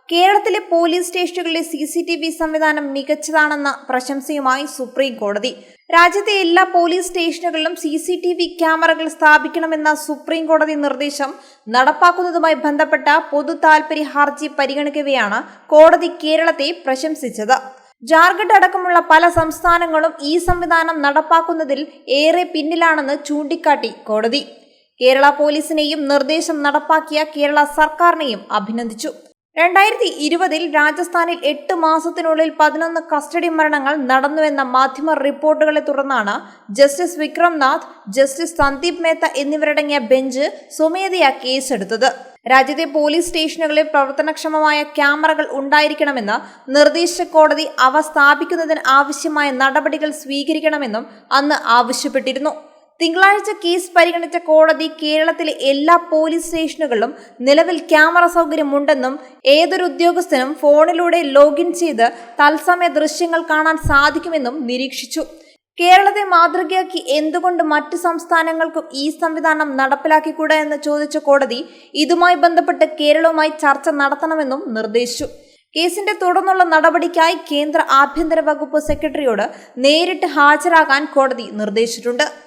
കേരളത്തിലെ police സ്റ്റേഷനുകളിലെ CCTV സംവിധാനം മികച്ചതാണെന്ന പ്രശംസയുമായി supreme കോടതി. രാജ്യത്തെ എല്ലാ പോലീസ് സ്റ്റേഷനുകളിലും CCTV ക്യാമറകൾ സ്ഥാപിക്കണമെന്ന സുപ്രീം കോടതി നിർദ്ദേശം നടപ്പാക്കുന്നതുമായി ബന്ധപ്പെട്ട പൊതു താൽപര്യ ഹർജി പരിഗണിക്കവെയാണ് കോടതി കേരളത്തെ പ്രശംസിച്ചത്. ജാർഖണ്ഡ് അടക്കമുള്ള പല സംസ്ഥാനങ്ങളും ഈ സംവിധാനം നടപ്പാക്കുന്നതിൽ ഏറെ പിന്നിലാണെന്ന് ചൂണ്ടിക്കാട്ടി കോടതി കേരള പോലീസിനെയും നിർദ്ദേശം നടപ്പാക്കിയ കേരള സർക്കാരിനെയും അഭിനന്ദിച്ചു. 2020 രാജസ്ഥാനിൽ 8 മാസത്തിനുള്ളിൽ 11 കസ്റ്റഡി മരണങ്ങൾ നടന്നുവെന്ന മാധ്യമ റിപ്പോർട്ടുകളെ തുടർന്നാണ് ജസ്റ്റിസ് വിക്രംനാഥ്, ജസ്റ്റിസ് സന്ദീപ് മേത്ത എന്നിവരടങ്ങിയ ബെഞ്ച് സ്വമേധയാ കേസെടുത്തത്. രാജ്യത്തെ പോലീസ് സ്റ്റേഷനുകളിൽ പ്രവർത്തനക്ഷമമായ ക്യാമറകൾ ഉണ്ടായിരിക്കണമെന്ന് നിർദ്ദേശിച്ച കോടതി അവ സ്ഥാപിക്കുന്നതിന് ആവശ്യമായ നടപടികൾ സ്വീകരിക്കണമെന്നും അന്ന് ആവശ്യപ്പെട്ടിരുന്നു. തിങ്കളാഴ്ച കേസ് പരിഗണിച്ച കോടതി കേരളത്തിലെ എല്ലാ പോലീസ് സ്റ്റേഷനുകളിലും നിലവിൽ ക്യാമറ സൗകര്യമുണ്ടെന്നും ഏതൊരു ഉദ്യോഗസ്ഥനും ഫോണിലൂടെ ലോഗിൻ ചെയ്ത് തത്സമയ ദൃശ്യങ്ങൾ കാണാൻ സാധിക്കുമെന്നും നിരീക്ഷിച്ചു. കേരളത്തെ മാതൃകയാക്കി എന്തുകൊണ്ട് മറ്റു സംസ്ഥാനങ്ങൾക്കും ഈ സംവിധാനം നടപ്പിലാക്കിക്കൂടാ എന്ന് ചോദിച്ച കോടതി ഇതുമായി ബന്ധപ്പെട്ട് കേരളവുമായി ചർച്ച നടത്തണമെന്നും നിർദ്ദേശിച്ചു. കേസിന്റെ തുടർന്നുള്ള നടപടിക്കായി കേന്ദ്ര ആഭ്യന്തര വകുപ്പ് സെക്രട്ടറിയോട് നേരിട്ട് ഹാജരാകാൻ കോടതി നിർദ്ദേശിച്ചിട്ടുണ്ട്.